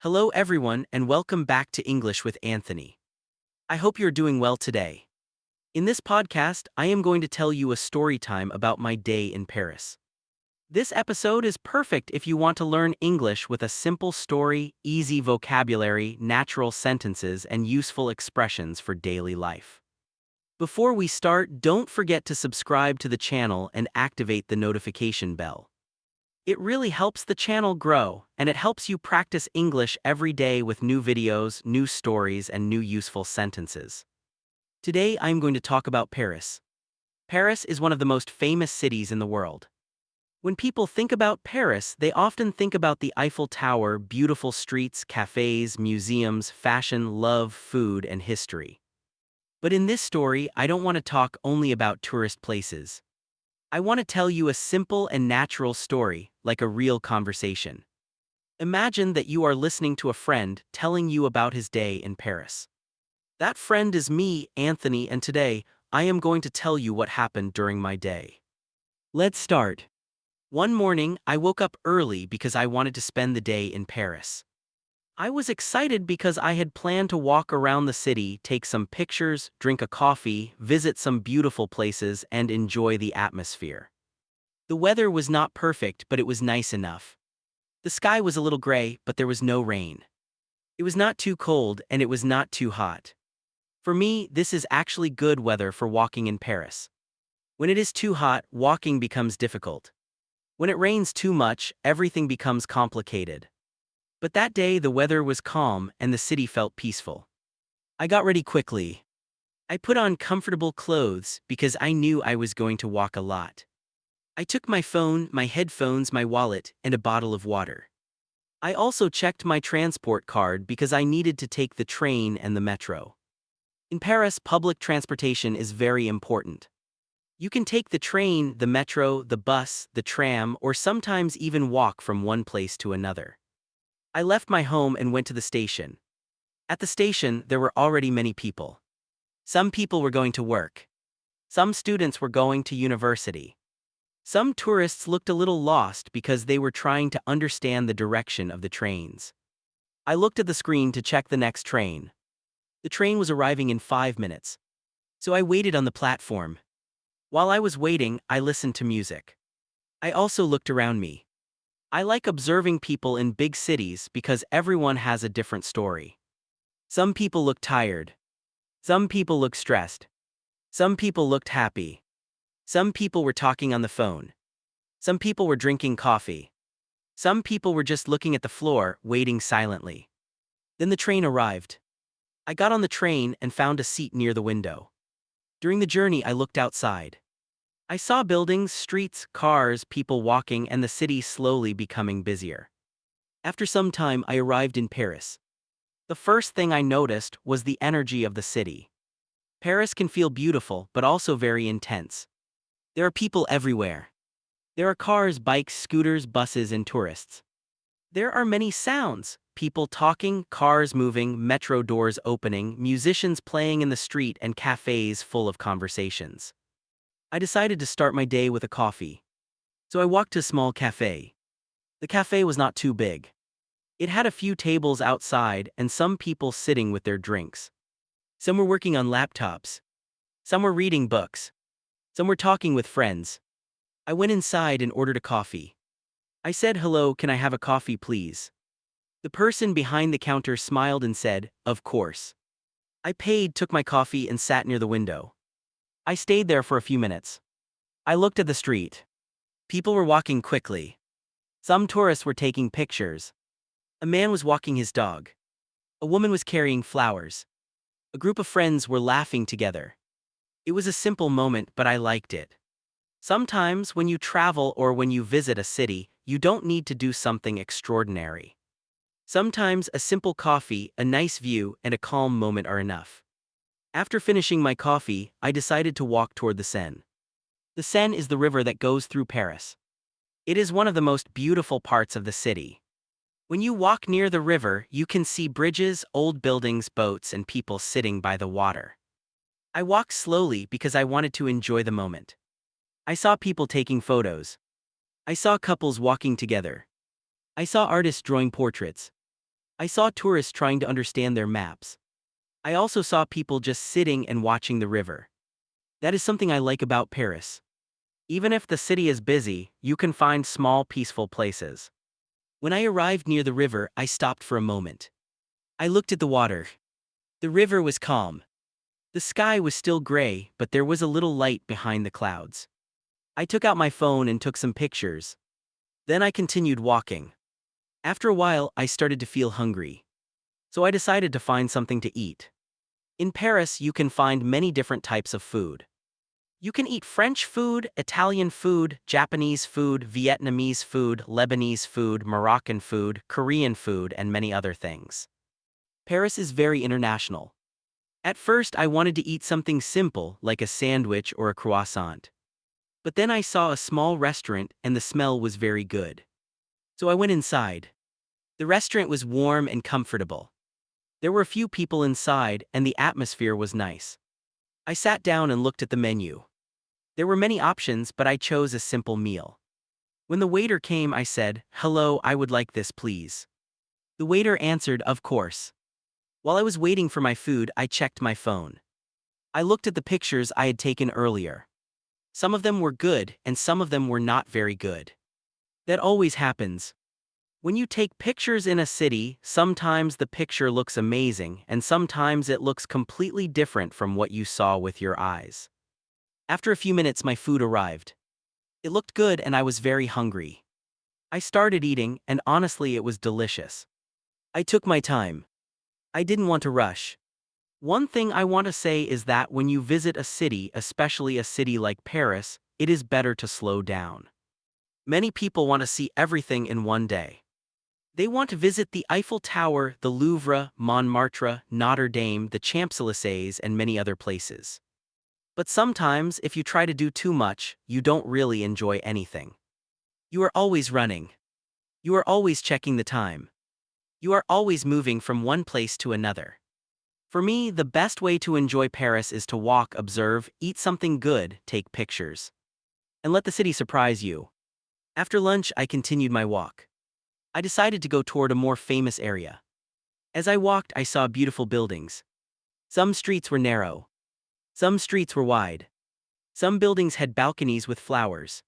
Hello, everyone, and welcome back to English with Anthony. I hope you're doing well today. In this podcast, I am going to tell you a story time about my day in Paris. This episode is perfect if you want to learn English with a simple story, easy vocabulary, natural sentences, and useful expressions for daily life. Before we start, don't forget to subscribe to the channel and activate the notification bell. It really helps the channel grow, and it helps you practice English every day with new videos, new stories, and new useful sentences. Today, I'm going to talk about Paris. Paris is one of the most famous cities in the world. When people think about Paris, they often think about the Eiffel Tower, beautiful streets, cafes, museums, fashion, love, food, and history. But in this story, I don't want to talk only about tourist places. I want to tell you a simple and natural story, like a real conversation. Imagine that you are listening to a friend telling you about his day in Paris. That friend is me, Anthony, and today, I am going to tell you what happened during my day. Let's start. One morning, I woke up early because I wanted to spend the day in Paris. I was excited because I had planned to walk around the city, take some pictures, drink a coffee, visit some beautiful places, and enjoy the atmosphere. The weather was not perfect, but it was nice enough. The sky was a little gray, but there was no rain. It was not too cold, and it was not too hot. For me, this is actually good weather for walking in Paris. When it is too hot, walking becomes difficult. When it rains too much, everything becomes complicated. But that day the weather was calm and the city felt peaceful. I got ready quickly. I put on comfortable clothes because I knew I was going to walk a lot. I took my phone, my headphones, my wallet, and a bottle of water. I also checked my transport card because I needed to take the train and the metro. In Paris, public transportation is very important. You can take the train, the metro, the bus, the tram, or sometimes even walk from one place to another. I left my home and went to the station. At the station, there were already many people. Some people were going to work. Some students were going to university. Some tourists looked a little lost because they were trying to understand the direction of the trains. I looked at the screen to check the next train. The train was arriving in 5 minutes. So I waited on the platform. While I was waiting, I listened to music. I also looked around me. I like observing people in big cities because everyone has a different story. Some people looked tired. Some people looked stressed. Some people looked happy. Some people were talking on the phone. Some people were drinking coffee. Some people were just looking at the floor, waiting silently. Then the train arrived. I got on the train and found a seat near the window. During the journey, I looked outside. I saw buildings, streets, cars, people walking, and the city slowly becoming busier. After some time, I arrived in Paris. The first thing I noticed was the energy of the city. Paris can feel beautiful, but also very intense. There are people everywhere. There are cars, bikes, scooters, buses, and tourists. There are many sounds: people talking, cars moving, metro doors opening, musicians playing in the street, and cafes full of conversations. I decided to start my day with a coffee. So I walked to a small cafe. The cafe was not too big. It had a few tables outside and some people sitting with their drinks. Some were working on laptops. Some were reading books. Some were talking with friends. I went inside and ordered a coffee. I said, "Hello, can I have a coffee, please?" The person behind the counter smiled and said, "Of course." I paid, took my coffee, and sat near the window. I stayed there for a few minutes. I looked at the street. People were walking quickly. Some tourists were taking pictures. A man was walking his dog. A woman was carrying flowers. A group of friends were laughing together. It was a simple moment, but I liked it. Sometimes, when you travel or when you visit a city, you don't need to do something extraordinary. Sometimes a simple coffee, a nice view, and a calm moment are enough. After finishing my coffee, I decided to walk toward the Seine. The Seine is the river that goes through Paris. It is one of the most beautiful parts of the city. When you walk near the river, you can see bridges, old buildings, boats, and people sitting by the water. I walked slowly because I wanted to enjoy the moment. I saw people taking photos. I saw couples walking together. I saw artists drawing portraits. I saw tourists trying to understand their maps. I also saw people just sitting and watching the river. That is something I like about Paris. Even if the city is busy, you can find small, peaceful places. When I arrived near the river, I stopped for a moment. I looked at the water. The river was calm. The sky was still gray, but there was a little light behind the clouds. I took out my phone and took some pictures. Then I continued walking. After a while, I started to feel hungry. So I decided to find something to eat. In Paris, you can find many different types of food. You can eat French food, Italian food, Japanese food, Vietnamese food, Lebanese food, Moroccan food, Korean food, and many other things. Paris is very international. At first, I wanted to eat something simple like a sandwich or a croissant. But then I saw a small restaurant and the smell was very good. So I went inside. The restaurant was warm and comfortable. There were a few people inside and the atmosphere was nice. I sat down and looked at the menu. There were many options, but I chose a simple meal. When the waiter came, I said, "Hello, I would like this, please." The waiter answered, "Of course." While I was waiting for my food, I checked my phone. I looked at the pictures I had taken earlier. Some of them were good, and some of them were not very good. That always happens. When you take pictures in a city, sometimes the picture looks amazing, and sometimes it looks completely different from what you saw with your eyes. After a few minutes, my food arrived. It looked good and I was very hungry. I started eating, and honestly, it was delicious. I took my time. I didn't want to rush. One thing I want to say is that when you visit a city, especially a city like Paris, it is better to slow down. Many people want to see everything in one day. They want to visit the Eiffel Tower, the Louvre, Montmartre, Notre Dame, the Champs-Élysées, and many other places. But sometimes, if you try to do too much, you don't really enjoy anything. You are always running. You are always checking the time. You are always moving from one place to another. For me, the best way to enjoy Paris is to walk, observe, eat something good, take pictures, and let the city surprise you. After lunch, I continued my walk. I decided to go toward a more famous area. As I walked, I saw beautiful buildings. Some streets were narrow. Some streets were wide. Some buildings had balconies with flowers.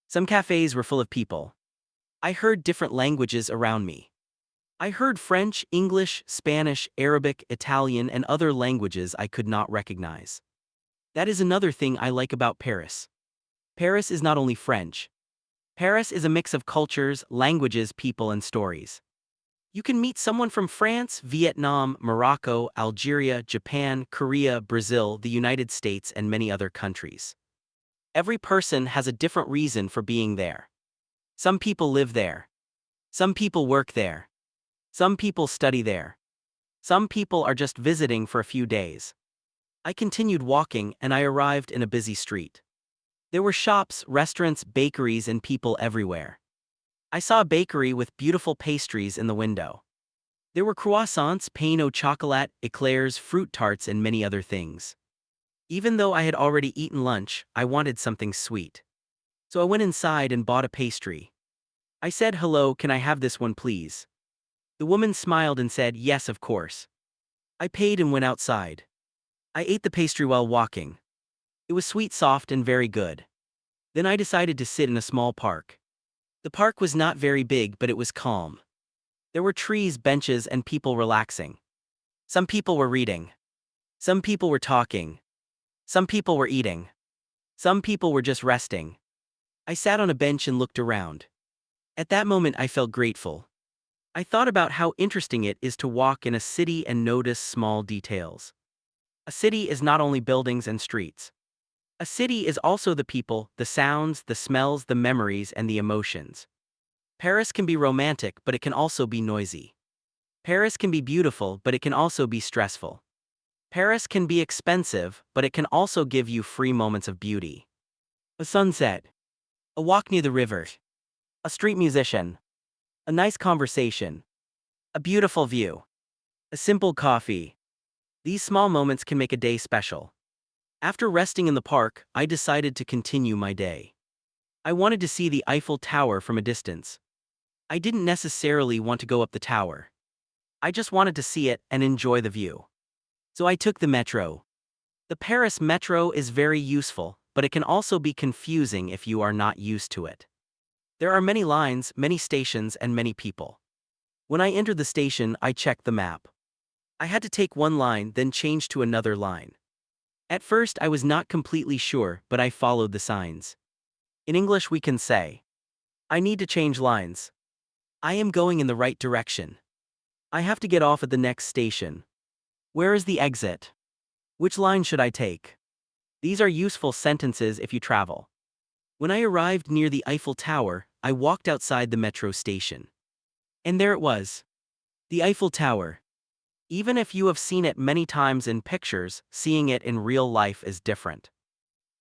Some cafes were full of people. I heard different languages around me. I heard French, English, Spanish, Arabic, Italian, and other languages I could not recognize. That is another thing I like about Paris. Paris is not only French. Paris is a mix of cultures, languages, people, and stories. You can meet someone from France, Vietnam, Morocco, Algeria, Japan, Korea, Brazil, the United States, and many other countries. Every person has a different reason for being there. Some people live there. Some people work there. Some people study there. Some people are just visiting for a few days. I continued walking and I arrived in a busy street. There were shops, restaurants, bakeries, and people everywhere. I saw a bakery with beautiful pastries in the window. There were croissants, pain au chocolat, eclairs, fruit tarts, and many other things. Even though I had already eaten lunch, I wanted something sweet. So I went inside and bought a pastry. I said, "Hello, can I have this one, please?" The woman smiled and said, "Yes, of course." I paid and went outside. I ate the pastry while walking. It was sweet, soft, and very good. Then I decided to sit in a small park. The park was not very big, but it was calm. There were trees, benches, and people relaxing. Some people were reading. Some people were talking. Some people were eating. Some people were just resting. I sat on a bench and looked around. At that moment, I felt grateful. I thought about how interesting it is to walk in a city and notice small details. A city is not only buildings and streets. A city is also the people, the sounds, the smells, the memories, and the emotions. Paris can be romantic, but it can also be noisy. Paris can be beautiful, but it can also be stressful. Paris can be expensive, but it can also give you free moments of beauty. A sunset. A walk near the river. A street musician. A nice conversation. A beautiful view. A simple coffee. These small moments can make a day special. After resting in the park, I decided to continue my day. I wanted to see the Eiffel Tower from a distance. I didn't necessarily want to go up the tower. I just wanted to see it and enjoy the view. So I took the metro. The Paris metro is very useful, but it can also be confusing if you are not used to it. There are many lines, many stations, and many people. When I entered the station, I checked the map. I had to take one line, then change to another line. At first, I was not completely sure, but I followed the signs. In English, we can say, I need to change lines. I am going in the right direction. I have to get off at the next station. Where is the exit? Which line should I take? These are useful sentences if you travel. When I arrived near the Eiffel Tower, I walked outside the metro station. And there it was. The Eiffel Tower. Even if you have seen it many times in pictures, seeing it in real life is different.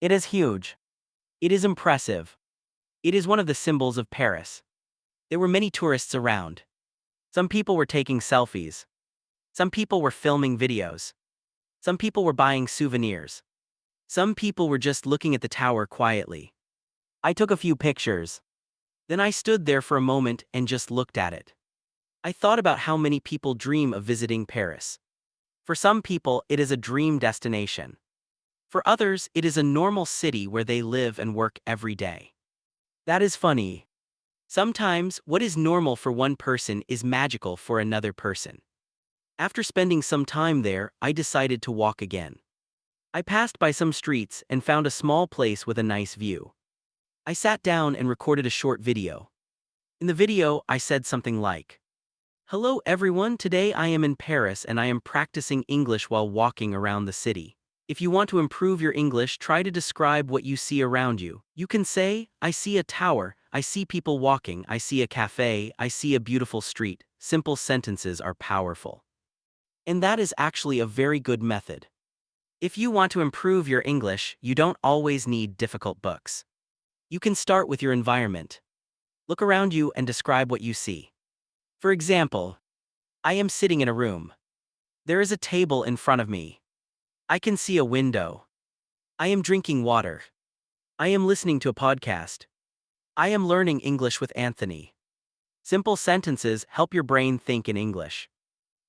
It is huge. It is impressive. It is one of the symbols of Paris. There were many tourists around. Some people were taking selfies. Some people were filming videos. Some people were buying souvenirs. Some people were just looking at the tower quietly. I took a few pictures. Then I stood there for a moment and just looked at it. I thought about how many people dream of visiting Paris. For some people, it is a dream destination. For others, it is a normal city where they live and work every day. That is funny. Sometimes, what is normal for one person is magical for another person. After spending some time there, I decided to walk again. I passed by some streets and found a small place with a nice view. I sat down and recorded a short video. In the video, I said something like, Hello everyone, today I am in Paris and I am practicing English while walking around the city. If you want to improve your English, try to describe what you see around you. You can say, I see a tower, I see people walking, I see a cafe, I see a beautiful street. Simple sentences are powerful. And that is actually a very good method. If you want to improve your English, you don't always need difficult books. You can start with your environment. Look around you and describe what you see. For example, I am sitting in a room. There is a table in front of me. I can see a window. I am drinking water. I am listening to a podcast. I am learning English with Anthony. Simple sentences help your brain think in English.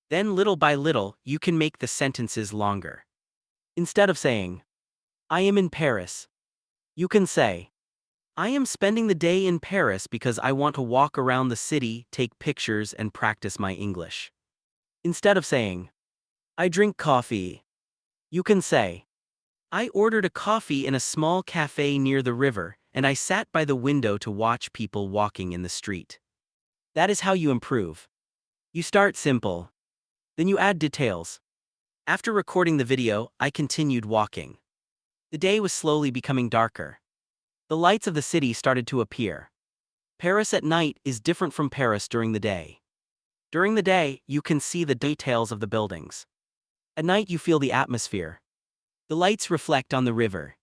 Then little by little, you can make the sentences longer. Instead of saying, I am in Paris, you can say, I am spending the day in Paris because I want to walk around the city, take pictures, and practice my English. Instead of saying, I drink coffee, you can say, I ordered a coffee in a small cafe near the river, and I sat by the window to watch people walking in the street. That is how you improve. You start simple. Then you add details. After recording the video, I continued walking. The day was slowly becoming darker. The lights of the city started to appear. Paris at night is different from Paris during the day. During the day, you can see the details of the buildings. At night, you feel the atmosphere. The lights reflect on the river.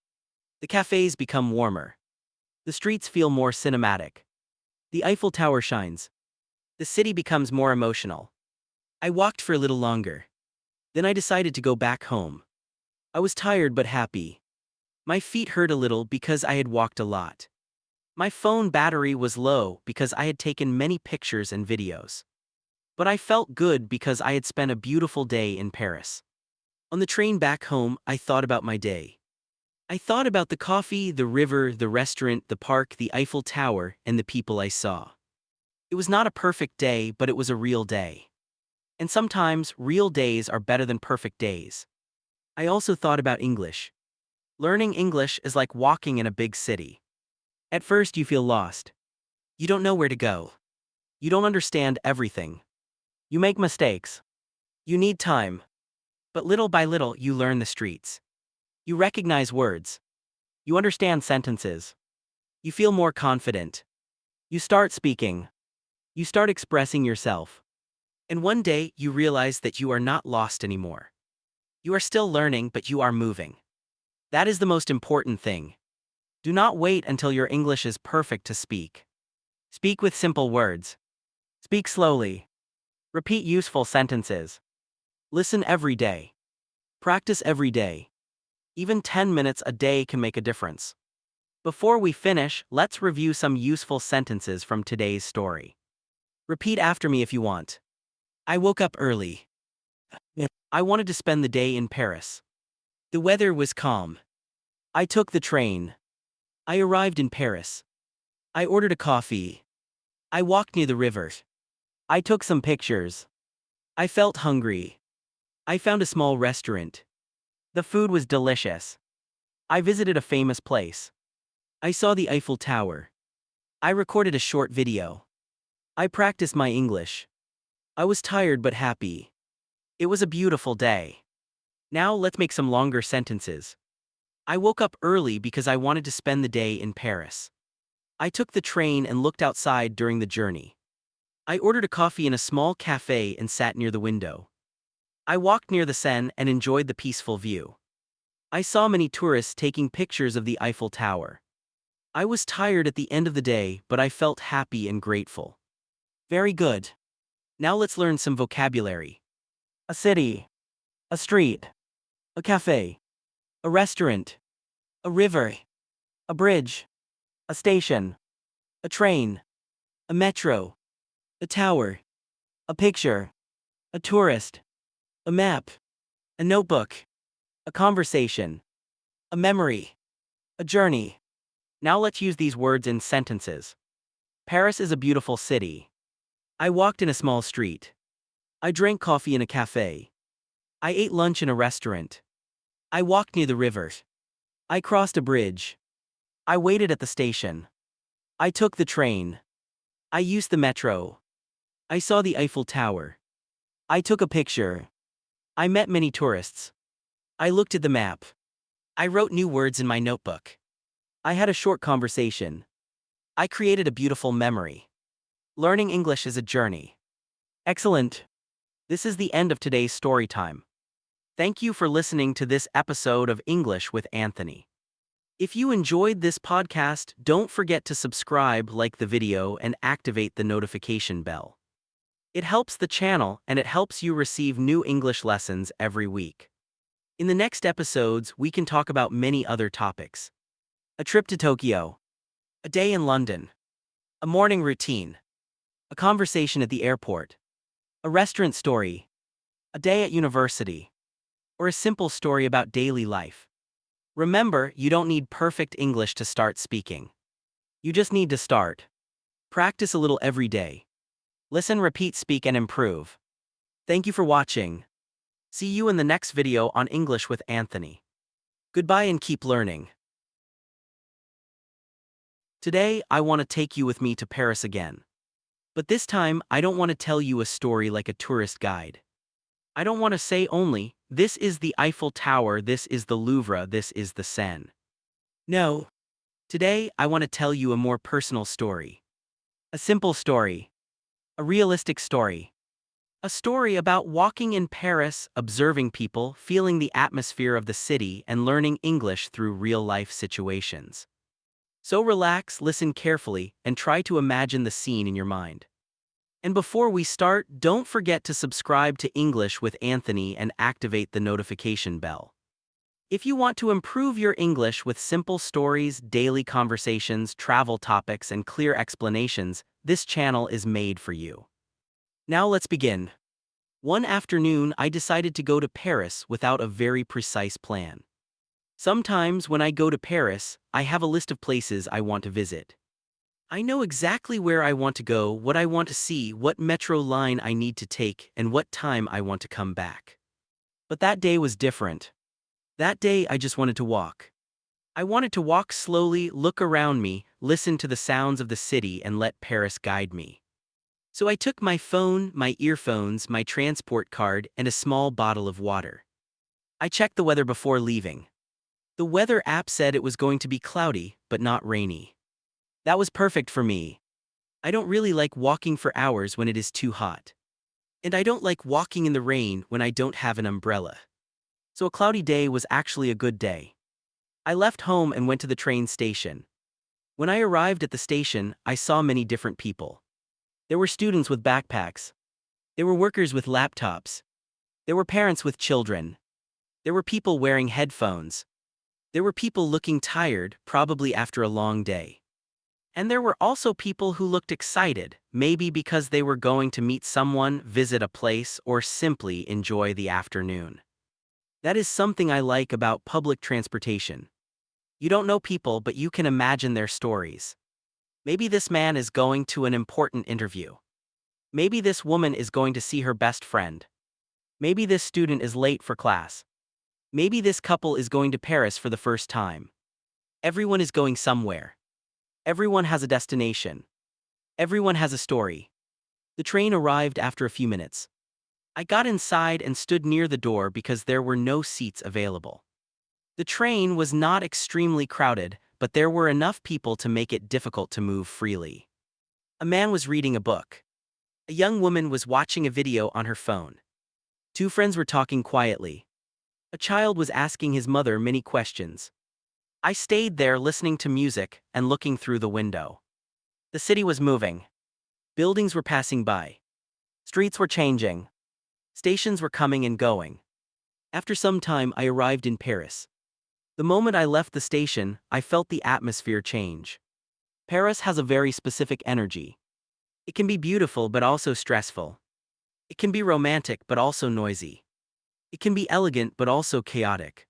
The cafes become warmer. The streets feel more cinematic. The Eiffel Tower shines. The city becomes more emotional. I walked for a little longer. Then I decided to go back home. I was tired but happy. My feet hurt a little because I had walked a lot. My phone battery was low because I had taken many pictures and videos. But I felt good because I had spent a beautiful day in Paris. On the train back home, I thought about my day. I thought about the coffee, the river, the restaurant, the park, the Eiffel Tower, and the people I saw. It was not a perfect day, but it was a real day. And sometimes, real days are better than perfect days. I also thought about English. Learning English is like walking in a big city. At first, you feel lost. You don't know where to go. You don't understand everything. You make mistakes. You need time. But little by little, you learn the streets. You recognize words. You understand sentences. You feel more confident. You start speaking. You start expressing yourself. And one day, you realize that you are not lost anymore. You are still learning, but you are moving. That is the most important thing. Do not wait until your English is perfect to speak. Speak with simple words. Speak slowly. Repeat useful sentences. Listen every day. Practice every day. Even 10 minutes a day can make a difference. Before we finish, let's review some useful sentences from today's story. Repeat after me if you want. I woke up early. I wanted to spend the day in Paris. The weather was calm. I took the train. I arrived in Paris. I ordered a coffee. I walked near the river. I took some pictures. I felt hungry. I found a small restaurant. The food was delicious. I visited a famous place. I saw the Eiffel Tower. I recorded a short video. I practiced my English. I was tired but happy. It was a beautiful day. Now let's make some longer sentences. I woke up early because I wanted to spend the day in Paris. I took the train and looked outside during the journey. I ordered a coffee in a small cafe and sat near the window. I walked near the Seine and enjoyed the peaceful view. I saw many tourists taking pictures of the Eiffel Tower. I was tired at the end of the day, but I felt happy and grateful. Very good. Now let's learn some vocabulary. A city, a street, a cafe, a restaurant, a river, a bridge, a station, a train, a metro, a tower, a picture, a tourist, a map, a notebook, a conversation, a memory, a journey. Now let's use these words in sentences. Paris is a beautiful city. I walked in a small street. I drank coffee in a cafe. I ate lunch in a restaurant. I walked near the river. I crossed a bridge. I waited at the station. I took the train. I used the metro. I saw the Eiffel Tower. I took a picture. I met many tourists. I looked at the map. I wrote new words in my notebook. I had a short conversation. I created a beautiful memory. Learning English is a journey. Excellent. This is the end of today's story time. Thank you for listening to this episode of English with Anthony. If you enjoyed this podcast, don't forget to subscribe, like the video, and activate the notification bell. It helps the channel and it helps you receive new English lessons every week. In the next episodes, we can talk about many other topics. A trip to Tokyo. A day in London. A morning routine. A conversation at the airport. A restaurant story. A day at university. Or a simple story about daily life. Remember, you don't need perfect English to start speaking. You just need to start. Practice a little every day. Listen, repeat, speak, and improve. Thank you for watching. See you in the next video on English with Anthony. Goodbye and keep learning. Today, I want to take you with me to Paris again. But this time, I don't want to tell you a story like a tourist guide. I don't want to say only, this is the Eiffel Tower, this is the Louvre, this is the Seine. No. Today, I want to tell you a more personal story. A simple story. A realistic story. A story about walking in Paris, observing people, feeling the atmosphere of the city, and learning English through real-life situations. So relax, listen carefully, and try to imagine the scene in your mind. And before we start, don't forget to subscribe to English with Anthony and activate the notification bell. If you want to improve your English with simple stories, daily conversations, travel topics, and clear explanations, this channel is made for you. Now let's begin. One afternoon, I decided to go to Paris without a very precise plan. Sometimes when I go to Paris, I have a list of places I want to visit. I know exactly where I want to go, what I want to see, what metro line I need to take, and what time I want to come back. But that day was different. That day I just wanted to walk. I wanted to walk slowly, look around me, listen to the sounds of the city, and let Paris guide me. So I took my phone, my earphones, my transport card, and a small bottle of water. I checked the weather before leaving. The weather app said it was going to be cloudy, but not rainy. That was perfect for me. I don't really like walking for hours when it is too hot. And I don't like walking in the rain when I don't have an umbrella. So a cloudy day was actually a good day. I left home and went to the train station. When I arrived at the station, I saw many different people. There were students with backpacks. There were workers with laptops. There were parents with children. There were people wearing headphones. There were people looking tired, probably after a long day. And there were also people who looked excited, maybe because they were going to meet someone, visit a place, or simply enjoy the afternoon. That is something I like about public transportation. You don't know people, but you can imagine their stories. Maybe this man is going to an important interview. Maybe this woman is going to see her best friend. Maybe this student is late for class. Maybe this couple is going to Paris for the first time. Everyone is going somewhere. Everyone has a destination. Everyone has a story. The train arrived after a few minutes. I got inside and stood near the door because there were no seats available. The train was not extremely crowded, but there were enough people to make it difficult to move freely. A man was reading a book. A young woman was watching a video on her phone. Two friends were talking quietly. A child was asking his mother many questions. I stayed there listening to music and looking through the window. The city was moving. Buildings were passing by. Streets were changing. Stations were coming and going. After some time, I arrived in Paris. The moment I left the station, I felt the atmosphere change. Paris has a very specific energy. It can be beautiful but also stressful. It can be romantic but also noisy. It can be elegant but also chaotic.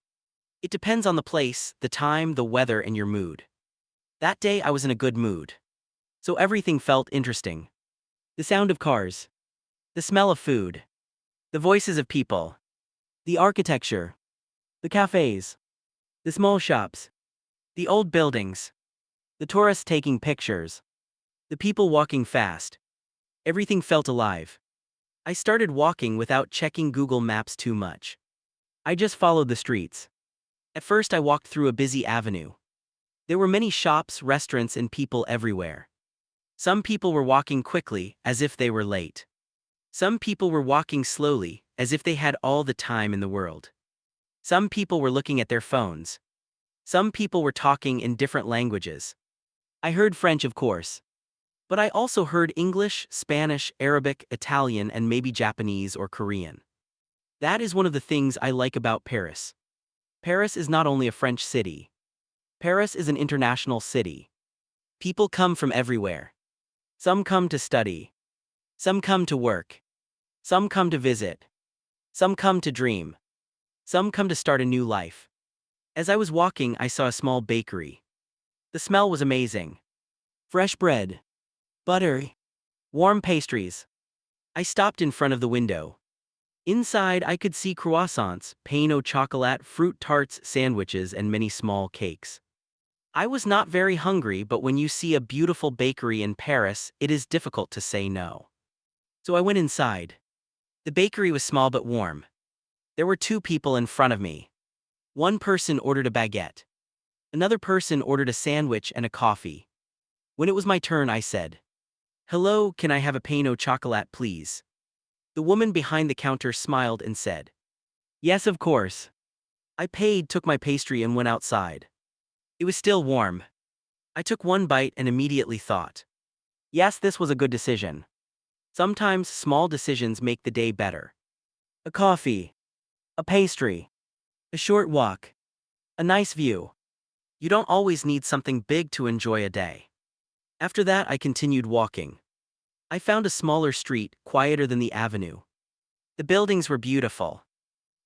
It depends on the place, the time, the weather, and your mood. That day I was in a good mood. So everything felt interesting. The sound of cars. The smell of food. The voices of people. The architecture. The cafes. The small shops. The old buildings. The tourists taking pictures. The people walking fast. Everything felt alive. I started walking without checking Google Maps too much. I just followed the streets. At first I walked through a busy avenue. There were many shops, restaurants, and people everywhere. Some people were walking quickly, as if they were late. Some people were walking slowly, as if they had all the time in the world. Some people were looking at their phones. Some people were talking in different languages. I heard French, of course. But I also heard English, Spanish, Arabic, Italian, and maybe Japanese or Korean. That is one of the things I like about Paris. Paris is not only a French city. Paris is an international city. People come from everywhere. Some come to study. Some come to work. Some come to visit. Some come to dream. Some come to start a new life. As I was walking, I saw a small bakery. The smell was amazing. Fresh bread. Butter. Warm pastries. I stopped in front of the window. Inside, I could see croissants, pain au chocolat, fruit tarts, sandwiches, and many small cakes. I was not very hungry, but when you see a beautiful bakery in Paris, it is difficult to say no. So I went inside. The bakery was small but warm. There were two people in front of me. One person ordered a baguette. Another person ordered a sandwich and a coffee. When it was my turn, I said, "Hello, can I have a pain au chocolat, please?" The woman behind the counter smiled and said, "Yes, of course." I paid, took my pastry, and went outside. It was still warm. I took one bite and immediately thought, yes, this was a good decision. Sometimes small decisions make the day better. A coffee. A pastry. A short walk. A nice view. You don't always need something big to enjoy a day. After that, I continued walking. I found a smaller street, quieter than the avenue. The buildings were beautiful.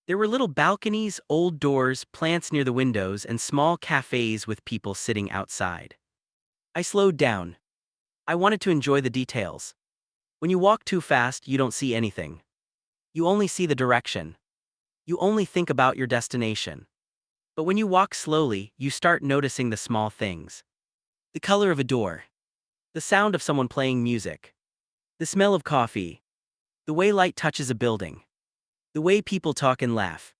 There were little balconies, old doors, plants near the windows, and small cafes with people sitting outside. I slowed down. I wanted to enjoy the details. When you walk too fast, you don't see anything. You only see the direction. You only think about your destination. But when you walk slowly, you start noticing the small things. The color of a door. The sound of someone playing music. The smell of coffee. The way light touches a building. The way people talk and laugh.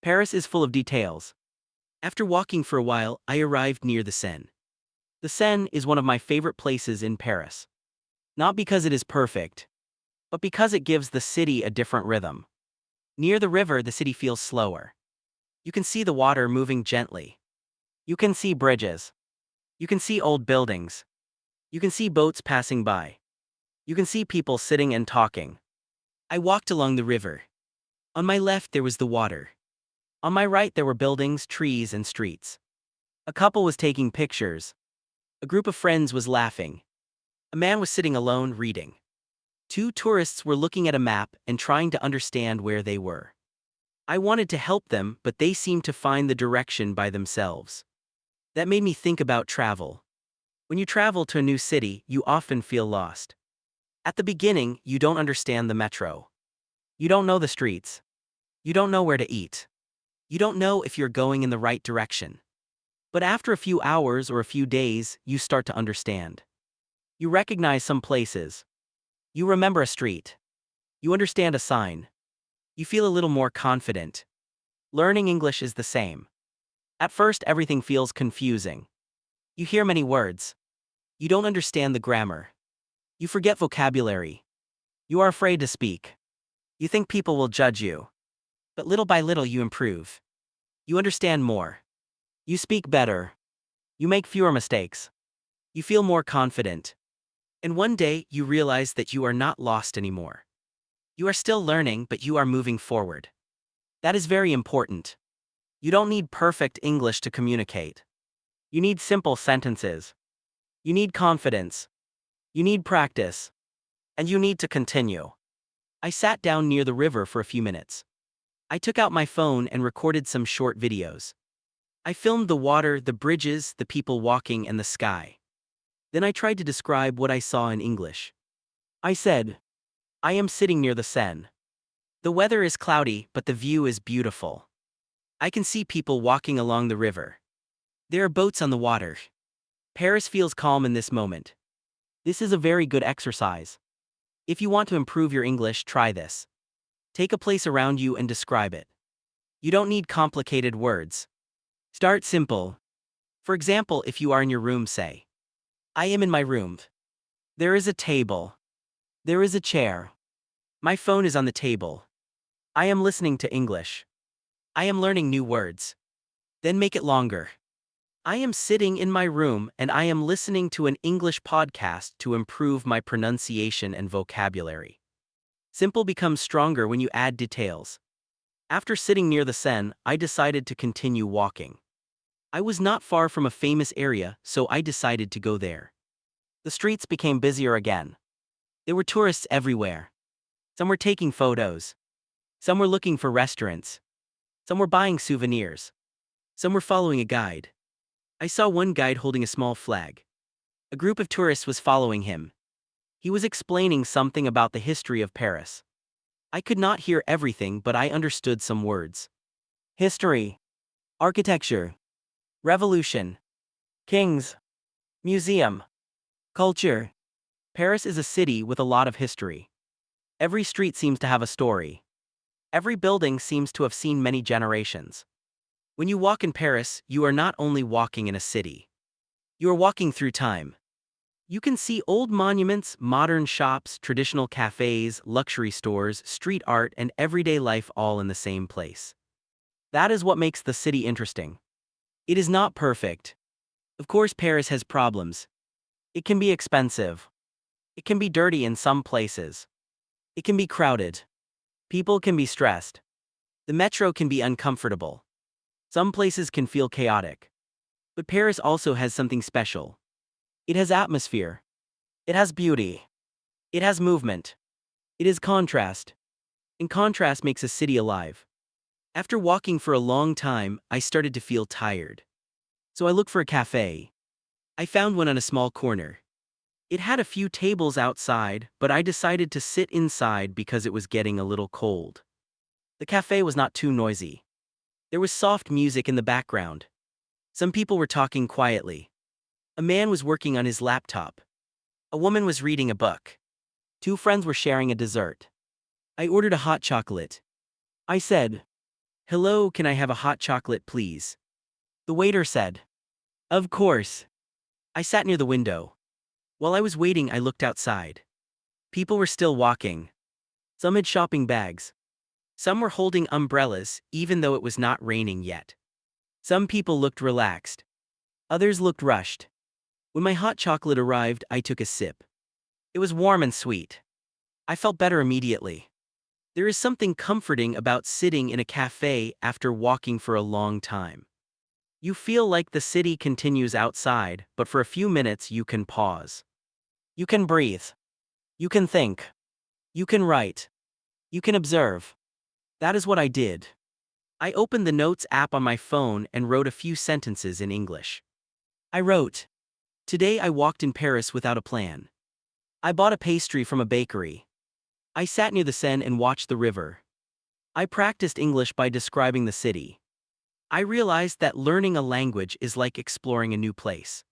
Paris is full of details. After walking for a while, I arrived near the Seine. The Seine is one of my favorite places in Paris. Not because it is perfect, but because it gives the city a different rhythm. Near the river, the city feels slower. You can see the water moving gently. You can see bridges. You can see old buildings. You can see boats passing by. You can see people sitting and talking. I walked along the river. On my left there was the water. On my right there were buildings, trees, and streets. A couple was taking pictures. A group of friends was laughing. A man was sitting alone reading. Two tourists were looking at a map and trying to understand where they were. I wanted to help them, but they seemed to find the direction by themselves. That made me think about travel. When you travel to a new city, you often feel lost. At the beginning, you don't understand the metro. You don't know the streets. You don't know where to eat. You don't know if you're going in the right direction. But after a few hours or a few days, you start to understand. You recognize some places. You remember a street. You understand a sign. You feel a little more confident. Learning English is the same. At first, everything feels confusing. You hear many words. You don't understand the grammar. You forget vocabulary. You are afraid to speak. You think people will judge you. But little by little you improve. You understand more. You speak better. You make fewer mistakes. You feel more confident. And one day you realize that you are not lost anymore. You are still learning, but you are moving forward. That is very important. You don't need perfect English to communicate. You need simple sentences. You need confidence. You need practice. And you need to continue. I sat down near the river for a few minutes. I took out my phone and recorded some short videos. I filmed the water, the bridges, the people walking, and the sky. Then I tried to describe what I saw in English. I said, I am sitting near the Seine. The weather is cloudy, but the view is beautiful. I can see people walking along the river. There are boats on the water. Paris feels calm in this moment. This is a very good exercise. If you want to improve your English, try this. Take a place around you and describe it. You don't need complicated words. Start simple. For example, if you are in your room, say, I am in my room. There is a table. There is a chair. My phone is on the table. I am listening to English. I am learning new words. Then make it longer. I am sitting in my room and I am listening to an English podcast to improve my pronunciation and vocabulary. Simple becomes stronger when you add details. After sitting near the Seine, I decided to continue walking. I was not far from a famous area, so I decided to go there. The streets became busier again. There were tourists everywhere. Some were taking photos. Some were looking for restaurants. Some were buying souvenirs. Some were following a guide. I saw one guide holding a small flag. A group of tourists was following him. He was explaining something about the history of Paris. I could not hear everything, but I understood some words. History. Architecture. Revolution. Kings. Museum. Culture. Paris is a city with a lot of history. Every street seems to have a story. Every building seems to have seen many generations. When you walk in Paris, you are not only walking in a city. You are walking through time. You can see old monuments, modern shops, traditional cafes, luxury stores, street art, and everyday life all in the same place. That is what makes the city interesting. It is not perfect. Of course, Paris has problems. It can be expensive. It can be dirty in some places. It can be crowded. People can be stressed. The metro can be uncomfortable. Some places can feel chaotic. But Paris also has something special. It has atmosphere. It has beauty. It has movement. It is contrast. And contrast makes a city alive. After walking for a long time, I started to feel tired. So I looked for a cafe. I found one on a small corner. It had a few tables outside, but I decided to sit inside because it was getting a little cold. The cafe was not too noisy. There was soft music in the background. Some people were talking quietly. A man was working on his laptop. A woman was reading a book. Two friends were sharing a dessert. I ordered a hot chocolate. I said, "Hello, can I have a hot chocolate, please?" The waiter said, "Of course." I sat near the window. While I was waiting, I looked outside. People were still walking. Some had shopping bags. Some were holding umbrellas, even though it was not raining yet. Some people looked relaxed. Others looked rushed. When my hot chocolate arrived, I took a sip. It was warm and sweet. I felt better immediately. There is something comforting about sitting in a cafe after walking for a long time. You feel like the city continues outside, but for a few minutes you can pause. You can breathe. You can think. You can write. You can observe. That is what I did. I opened the Notes app on my phone and wrote a few sentences in English. I wrote, "Today I walked in Paris without a plan. I bought a pastry from a bakery. I sat near the Seine and watched the river. I practiced English by describing the city. I realized that learning a language is like exploring a new place."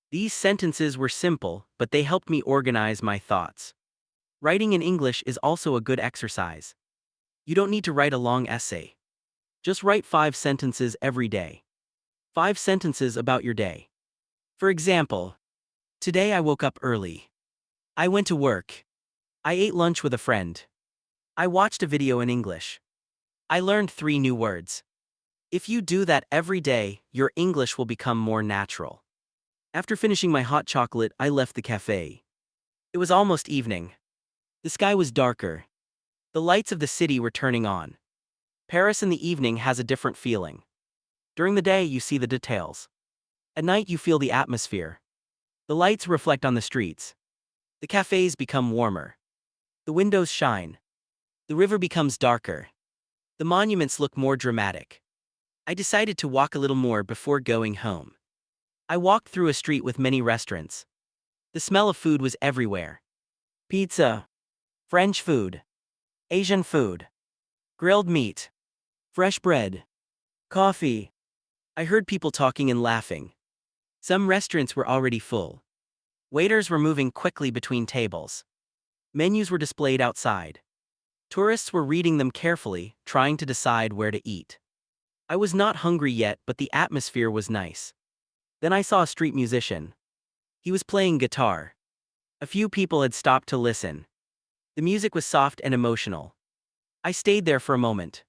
These sentences were simple, but they helped me organize my thoughts. Writing in English is also a good exercise. You don't need to write a long essay. Just write 5 sentences every day. 5 sentences about your day. For example, today I woke up early. I went to work. I ate lunch with a friend. I watched a video in English. I learned 3 new words. If you do that every day, your English will become more natural. After finishing my hot chocolate, I left the cafe. It was almost evening. The sky was darker. The lights of the city were turning on. Paris in the evening has a different feeling. During the day, you see the details. At night, you feel the atmosphere. The lights reflect on the streets. The cafes become warmer. The windows shine. The river becomes darker. The monuments look more dramatic. I decided to walk a little more before going home. I walked through a street with many restaurants. The smell of food was everywhere. Pizza, French food, Asian food, grilled meat, fresh bread, coffee. I heard people talking and laughing. Some restaurants were already full. Waiters were moving quickly between tables. Menus were displayed outside. Tourists were reading them carefully, trying to decide where to eat. I was not hungry yet, but the atmosphere was nice. Then I saw a street musician. He was playing guitar. A few people had stopped to listen. The music was soft and emotional. I stayed there for a moment.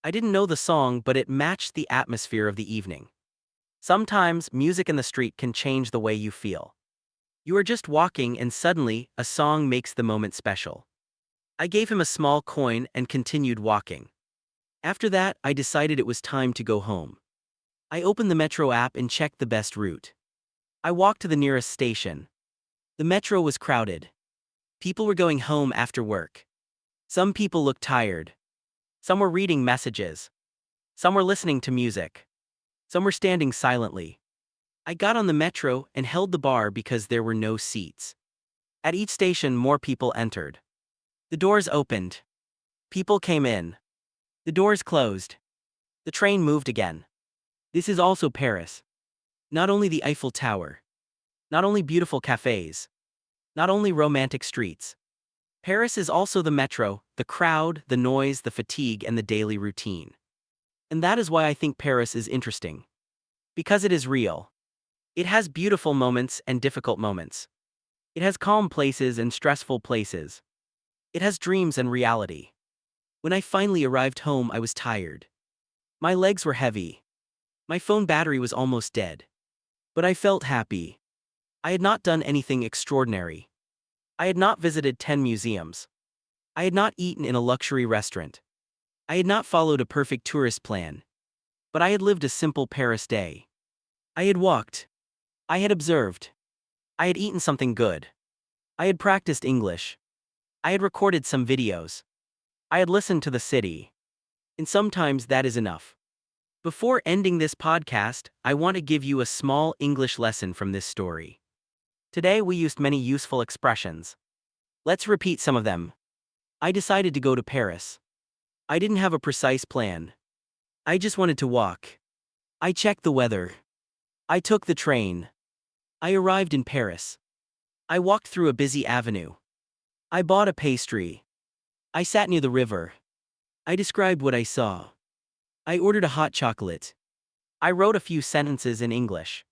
I didn't know the song, but it matched the atmosphere of the evening. Sometimes, music in the street can change the way you feel. You are just walking and suddenly, a song makes the moment special. I gave him a small coin and continued walking. After that, I decided it was time to go home. I opened the Metro app and checked the best route. I walked to the nearest station. The metro was crowded. People were going home after work. Some people looked tired. Some were reading messages. Some were listening to music. Some were standing silently. I got on the metro and held the bar because there were no seats. At each station, more people entered. The doors opened. People came in. The doors closed. The train moved again. This is also Paris. Not only the Eiffel Tower. Not only beautiful cafes. Not only romantic streets. Paris is also the metro, the crowd, the noise, the fatigue, and the daily routine. And that is why I think Paris is interesting. Because it is real. It has beautiful moments and difficult moments. It has calm places and stressful places. It has dreams and reality. When I finally arrived home, I was tired. My legs were heavy. My phone battery was almost dead. But I felt happy. I had not done anything extraordinary. I had not visited 10 museums. I had not eaten in a luxury restaurant. I had not followed a perfect tourist plan. But I had lived a simple Paris day. I had walked. I had observed. I had eaten something good. I had practiced English. I had recorded some videos. I had listened to the city. And sometimes that is enough. Before ending this podcast, I want to give you a small English lesson from this story. Today we used many useful expressions. Let's repeat some of them. I decided to go to Paris. I didn't have a precise plan. I just wanted to walk. I checked the weather. I took the train. I arrived in Paris. I walked through a busy avenue. I bought a pastry. I sat near the river. I described what I saw. I ordered a hot chocolate. I wrote a few sentences in English.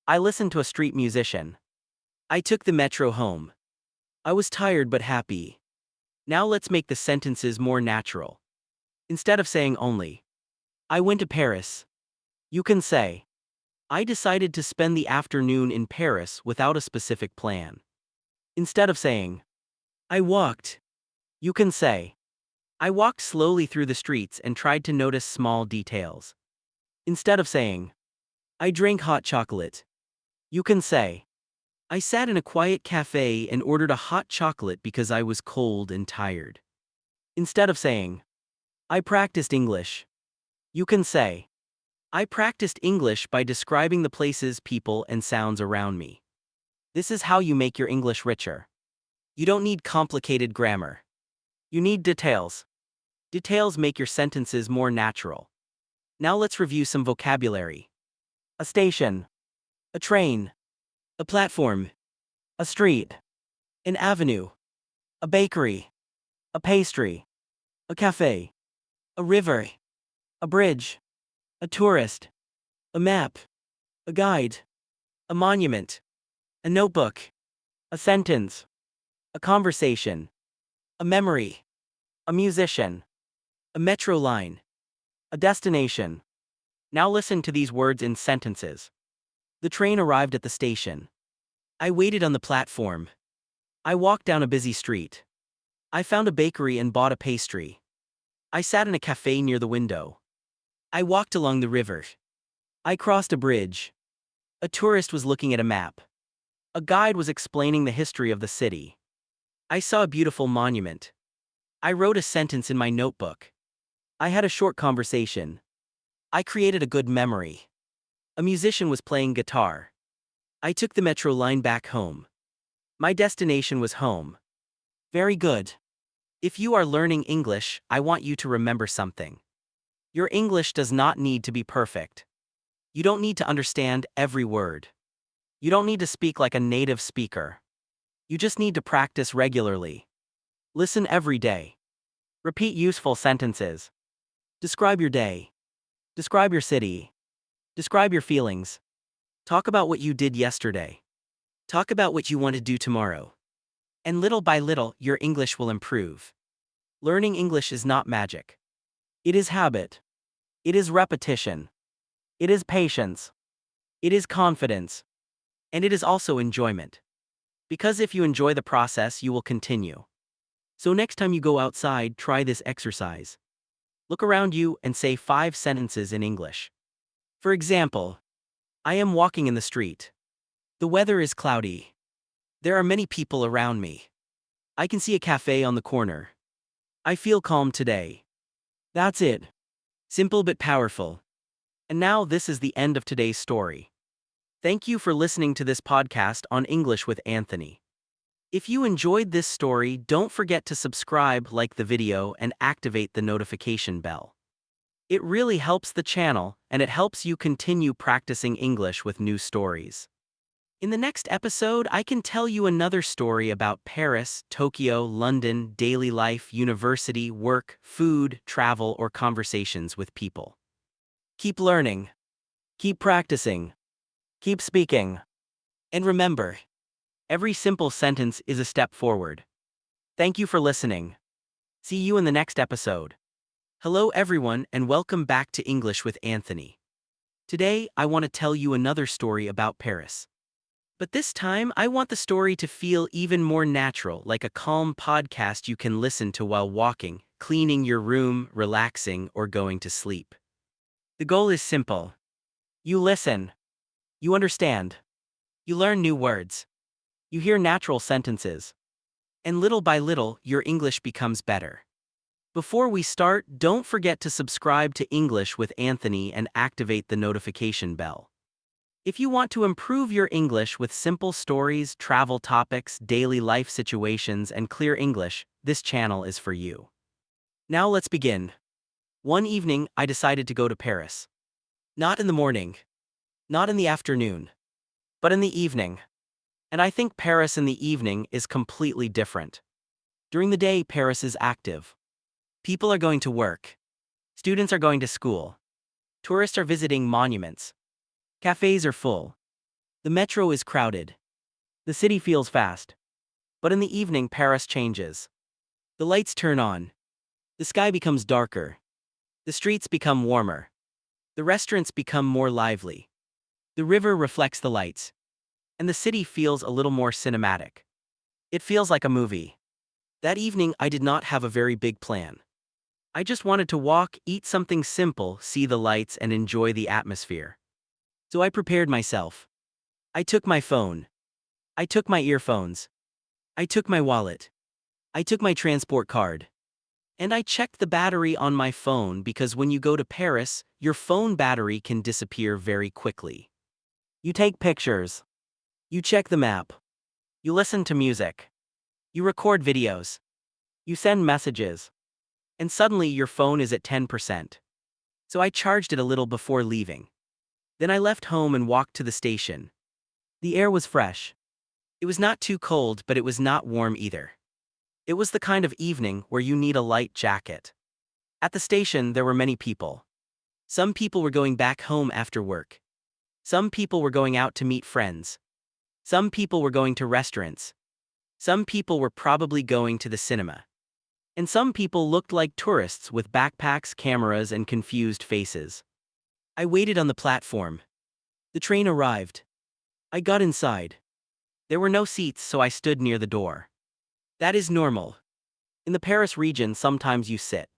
I listened to a street musician. I took the metro home. I was tired but happy. Now let's make the sentences more natural. Instead of saying only, I went to Paris, you can say, I decided to spend the afternoon in Paris without a specific plan. Instead of saying, I walked, you can say, I walked slowly through the streets and tried to notice small details. Instead of saying, I drank hot chocolate. You can say, I sat in a quiet cafe and ordered a hot chocolate because I was cold and tired. Instead of saying, I practiced English, you can say, I practiced English by describing the places, people, and sounds around me. This is how you make your English richer. You don't need complicated grammar. You need details. Details make your sentences more natural. Now let's review some vocabulary. A station, a train, a platform, a street, an avenue, a bakery, a pastry, a cafe, a river, a bridge, a tourist, a map, a guide, a monument, a notebook, a sentence, a conversation, a memory, a musician, a metro line, a destination. Now listen to these words in sentences. The train arrived at the station. I waited on the platform. I walked down a busy street. I found a bakery and bought a pastry. I sat in a cafe near the window. I walked along the river. I crossed a bridge. A tourist was looking at a map. A guide was explaining the history of the city. I saw a beautiful monument. I wrote a sentence in my notebook. I had a short conversation. I created a good memory. A musician was playing guitar. I took the metro line back home. My destination was home. Very good. If you are learning English, I want you to remember something. Your English does not need to be perfect. You don't need to understand every word. You don't need to speak like a native speaker. You just need to practice regularly. Listen every day. Repeat useful sentences. Describe your day. Describe your city. Describe your feelings. Talk about what you did yesterday. Talk about what you want to do tomorrow. And little by little, your English will improve. Learning English is not magic. It is habit. It is repetition. It is patience. It is confidence. And it is also enjoyment. Because if you enjoy the process, you will continue. So next time you go outside, try this exercise. Look around you and say 5 sentences in English. For example, I am walking in the street. The weather is cloudy. There are many people around me. I can see a cafe on the corner. I feel calm today. That's it. Simple but powerful. And now this is the end of today's story. Thank you for listening to this podcast on English with Anthony. If you enjoyed this story, don't forget to subscribe, like the video, and activate the notification bell. It really helps the channel, and it helps you continue practicing English with new stories. In the next episode, I can tell you another story about Paris, Tokyo, London, daily life, university, work, food, travel, or conversations with people. Keep learning. Keep practicing. Keep speaking. And remember, every simple sentence is a step forward. Thank you for listening. See you in the next episode. Hello everyone and welcome back to English with Anthony. Today, I want to tell you another story about Paris. But this time, I want the story to feel even more natural, like a calm podcast you can listen to while walking, cleaning your room, relaxing, or going to sleep. The goal is simple. You listen. You understand. You learn new words. You hear natural sentences. And little by little, your English becomes better. Before we start, don't forget to subscribe to English with Anthony and activate the notification bell. If you want to improve your English with simple stories, travel topics, daily life situations, and clear English, this channel is for you. Now let's begin. One evening, I decided to go to Paris. Not in the morning. Not in the afternoon. But in the evening. And I think Paris in the evening is completely different. During the day, Paris is active. People are going to work. Students are going to school. Tourists are visiting monuments. Cafes are full. The metro is crowded. The city feels fast. But in the evening, Paris changes. The lights turn on. The sky becomes darker. The streets become warmer. The restaurants become more lively. The river reflects the lights. And the city feels a little more cinematic. It feels like a movie. That evening, I did not have a very big plan. I just wanted to walk, eat something simple, see the lights, and enjoy the atmosphere. So I prepared myself. I took my phone. I took my earphones. I took my wallet. I took my transport card. And I checked the battery on my phone because when you go to Paris, your phone battery can disappear very quickly. You take pictures. You check the map. You listen to music. You record videos. You send messages. And suddenly your phone is at 10%. So I charged it a little before leaving. Then I left home and walked to the station. The air was fresh. It was not too cold, but it was not warm either. It was the kind of evening where you need a light jacket. At the station, there were many people. Some people were going back home after work. Some people were going out to meet friends. Some people were going to restaurants. Some people were probably going to the cinema. And some people looked like tourists with backpacks, cameras, and confused faces. I waited on the platform. The train arrived. I got inside. There were no seats, so I stood near the door. That is normal. In the Paris region, sometimes you sit.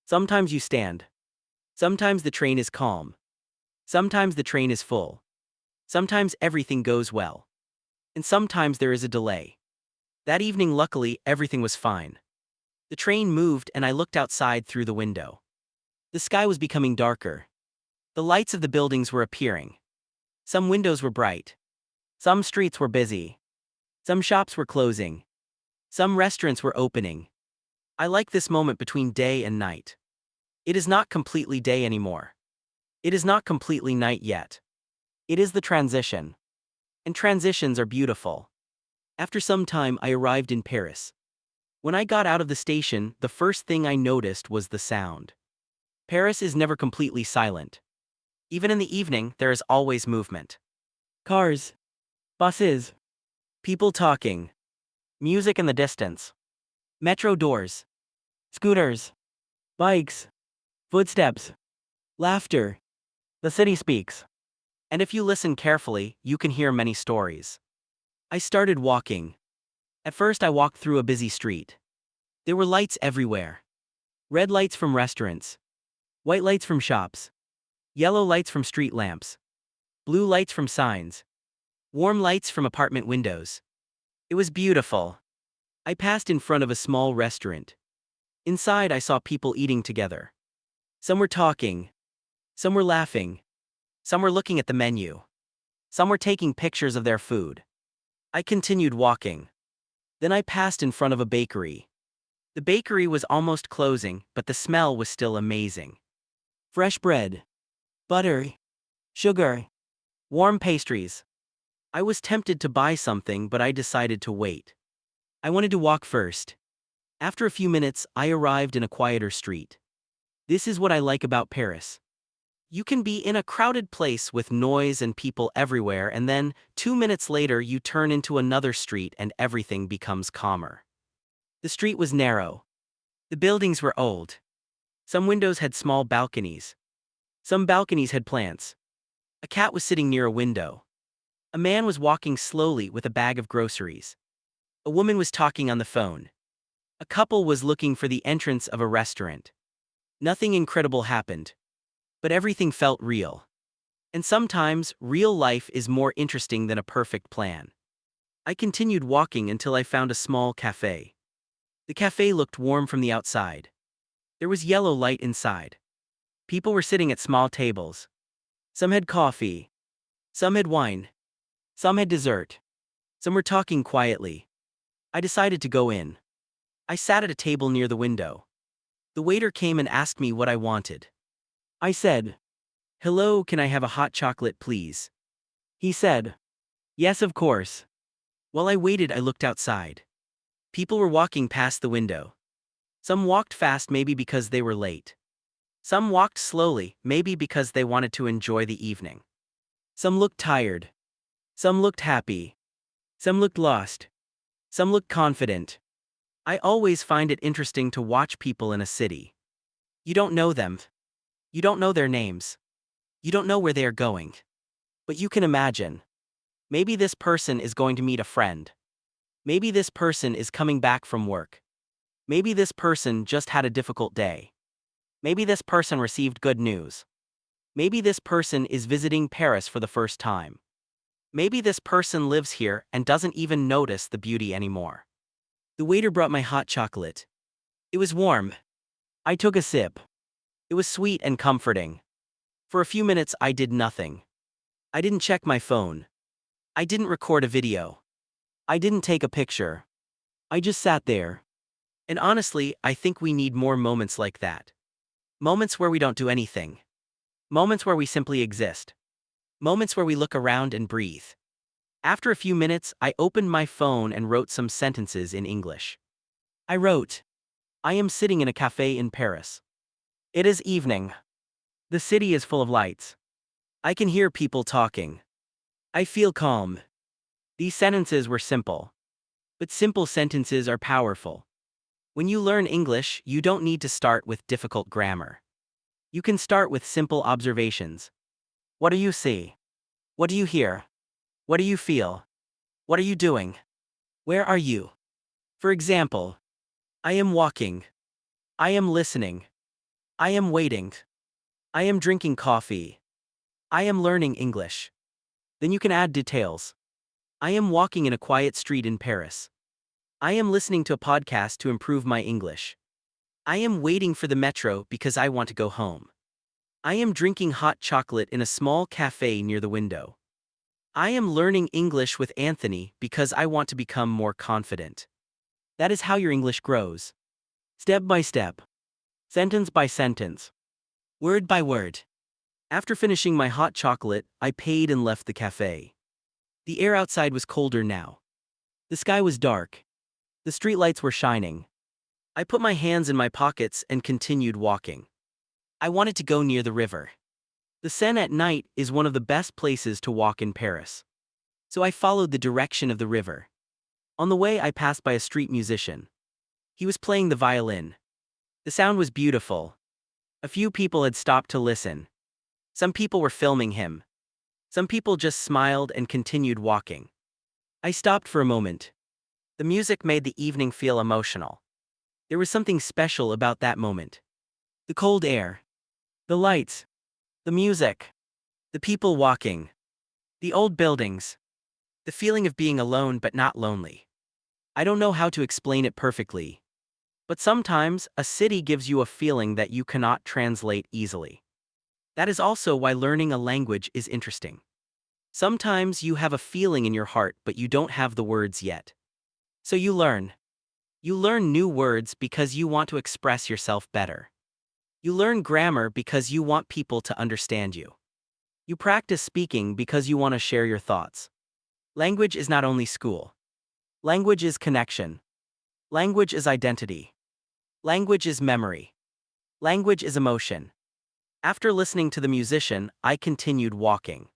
Sometimes you stand. Sometimes the train is calm. Sometimes the train is full. Sometimes everything goes well. And sometimes there is a delay. That evening, luckily, everything was fine. The train moved and I looked outside through the window. The sky was becoming darker. The lights of the buildings were appearing. Some windows were bright. Some streets were busy. Some shops were closing. Some restaurants were opening. I like this moment between day and night. It is not completely day anymore. It is not completely night yet. It is the transition. And transitions are beautiful. After some time, I arrived in Paris. When I got out of the station, the first thing I noticed was the sound. Paris is never completely silent. Even in the evening, there is always movement. Cars. Buses. People talking. Music in the distance. Metro doors. Scooters. Bikes. Footsteps. Laughter. The city speaks. And if you listen carefully, you can hear many stories. I started walking. At first I walked through a busy street. There were lights everywhere. Red lights from restaurants. White lights from shops. Yellow lights from street lamps. Blue lights from signs. Warm lights from apartment windows. It was beautiful. I passed in front of a small restaurant. Inside I saw people eating together. Some were talking. Some were laughing. Some were looking at the menu. Some were taking pictures of their food. I continued walking. Then I passed in front of a bakery. The bakery was almost closing, but the smell was still amazing. Fresh bread. Butter. Sugar. Warm pastries. I was tempted to buy something, but I decided to wait. I wanted to walk first. After a few minutes, I arrived in a quieter street. This is what I like about Paris. You can be in a crowded place with noise and people everywhere, and then, 2 minutes later, you turn into another street and everything becomes calmer. The street was narrow. The buildings were old. Some windows had small balconies. Some balconies had plants. A cat was sitting near a window. A man was walking slowly with a bag of groceries. A woman was talking on the phone. A couple was looking for the entrance of a restaurant. Nothing incredible happened. But everything felt real. And sometimes, real life is more interesting than a perfect plan. I continued walking until I found a small cafe. The cafe looked warm from the outside. There was yellow light inside. People were sitting at small tables. Some had coffee. Some had wine. Some had dessert. Some were talking quietly. I decided to go in. I sat at a table near the window. The waiter came and asked me what I wanted. I said, "Hello, can I have a hot chocolate, please?" He said, "Yes, of course." While I waited, I looked outside. People were walking past the window. Some walked fast, maybe because they were late. Some walked slowly, maybe because they wanted to enjoy the evening. Some looked tired. Some looked happy. Some looked lost. Some looked confident. I always find it interesting to watch people in a city. You don't know them. You don't know their names. You don't know where they are going. But you can imagine. Maybe this person is going to meet a friend. Maybe this person is coming back from work. Maybe this person just had a difficult day. Maybe this person received good news. Maybe this person is visiting Paris for the first time. Maybe this person lives here and doesn't even notice the beauty anymore. The waiter brought my hot chocolate. It was warm. I took a sip. It was sweet and comforting. For a few minutes, I did nothing. I didn't check my phone. I didn't record a video. I didn't take a picture. I just sat there. And honestly, I think we need more moments like that. Moments where we don't do anything. Moments where we simply exist. Moments where we look around and breathe. After a few minutes, I opened my phone and wrote some sentences in English. I wrote, I am sitting in a cafe in Paris. It is evening. The city is full of lights. I can hear people talking. I feel calm. These sentences were simple. But simple sentences are powerful. When you learn English, you don't need to start with difficult grammar. You can start with simple observations. What do you see? What do you hear? What do you feel? What are you doing? Where are you? For example, I am walking. I am listening. I am waiting. I am drinking coffee. I am learning English. Then you can add details. I am walking in a quiet street in Paris. I am listening to a podcast to improve my English. I am waiting for the metro because I want to go home. I am drinking hot chocolate in a small cafe near the window. I am learning English with Anthony because I want to become more confident. That is how your English grows. Step by step. Sentence by sentence. Word by word. After finishing my hot chocolate, I paid and left the cafe. The air outside was colder now. The sky was dark. The streetlights were shining. I put my hands in my pockets and continued walking. I wanted to go near the river. The Seine at night is one of the best places to walk in Paris. So I followed the direction of the river. On the way, I passed by a street musician. He was playing the violin. The sound was beautiful. A few people had stopped to listen. Some people were filming him. Some people just smiled and continued walking. I stopped for a moment. The music made the evening feel emotional. There was something special about that moment. The cold air. The lights. The music. The people walking. The old buildings. The feeling of being alone but not lonely. I don't know how to explain it perfectly. But sometimes, a city gives you a feeling that you cannot translate easily. That is also why learning a language is interesting. Sometimes you have a feeling in your heart but you don't have the words yet. So you learn. You learn new words because you want to express yourself better. You learn grammar because you want people to understand you. You practice speaking because you want to share your thoughts. Language is not only school. Language is connection. Language is identity. Language is memory. Language is emotion. After listening to the musician, I continued walking.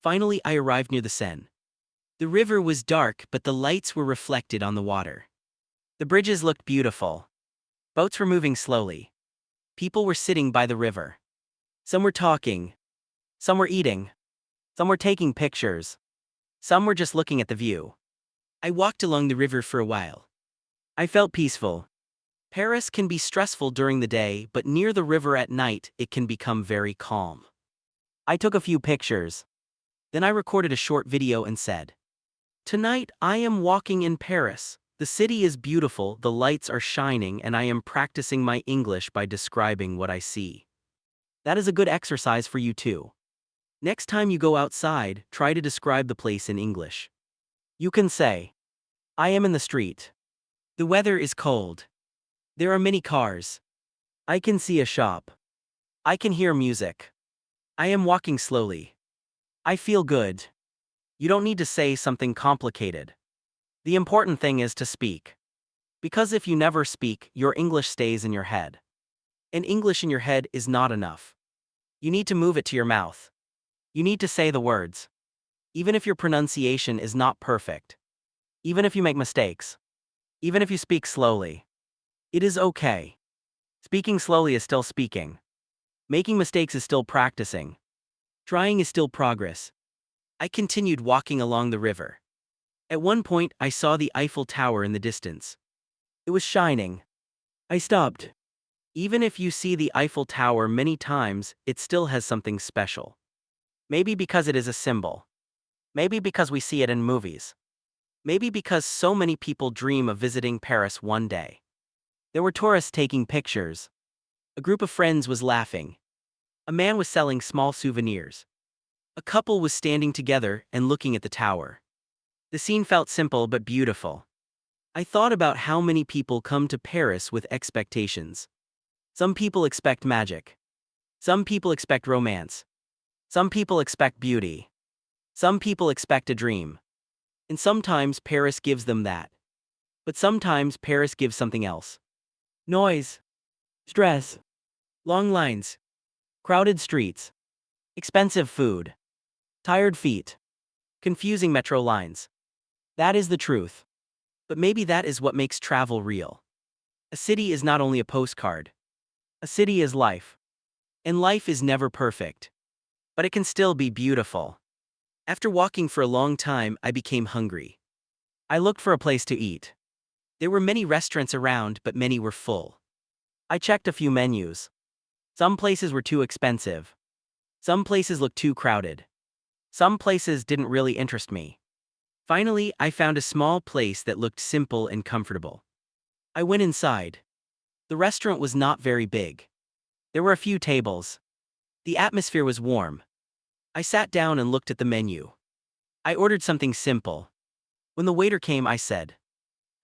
Finally, I arrived near the Seine. The river was dark, but the lights were reflected on the water. The bridges looked beautiful. Boats were moving slowly. People were sitting by the river. Some were talking. Some were eating. Some were taking pictures. Some were just looking at the view. I walked along the river for a while. I felt peaceful. Paris can be stressful during the day, but near the river at night, it can become very calm. I took a few pictures. Then I recorded a short video and said, Tonight, I am walking in Paris. The city is beautiful, the lights are shining, and I am practicing my English by describing what I see. That is a good exercise for you too. Next time you go outside, try to describe the place in English. You can say, I am in the street. The weather is cold. There are many cars. I can see a shop. I can hear music. I am walking slowly. I feel good. You don't need to say something complicated. The important thing is to speak. Because if you never speak, your English stays in your head. And English in your head is not enough. You need to move it to your mouth. You need to say the words. Even if your pronunciation is not perfect. Even if you make mistakes. Even if you speak slowly. It is okay. Speaking slowly is still speaking. Making mistakes is still practicing. Trying is still progress. I continued walking along the river. At one point, I saw the Eiffel Tower in the distance. It was shining. I stopped. Even if you see the Eiffel Tower many times, it still has something special. Maybe because it is a symbol. Maybe because we see it in movies. Maybe because so many people dream of visiting Paris one day. There were tourists taking pictures. A group of friends was laughing. A man was selling small souvenirs. A couple was standing together and looking at the tower. The scene felt simple but beautiful. I thought about how many people come to Paris with expectations. Some people expect magic. Some people expect romance. Some people expect beauty. Some people expect a dream. And sometimes Paris gives them that. But sometimes Paris gives something else. Noise. Stress. Long lines. Crowded streets. Expensive food. Tired feet. Confusing metro lines. That is the truth. But maybe that is what makes travel real. A city is not only a postcard. A city is life. And life is never perfect. But it can still be beautiful. After walking for a long time, I became hungry. I looked for a place to eat. There were many restaurants around, but many were full. I checked a few menus. Some places were too expensive. Some places looked too crowded. Some places didn't really interest me. Finally, I found a small place that looked simple and comfortable. I went inside. The restaurant was not very big. There were a few tables. The atmosphere was warm. I sat down and looked at the menu. I ordered something simple. When the waiter came, I said,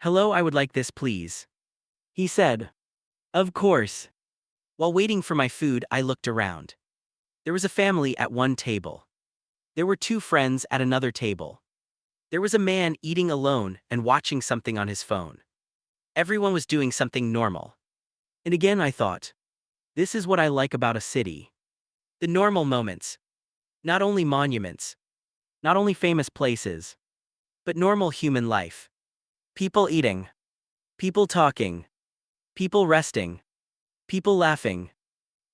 "Hello, I would like this, please." He said, "Of course." While waiting for my food, I looked around. There was a family at one table. There were two friends at another table. There was a man eating alone and watching something on his phone. Everyone was doing something normal. And again I thought, this is what I like about a city. The normal moments. Not only monuments. Not only famous places. But normal human life. People eating. People talking. People resting. People laughing.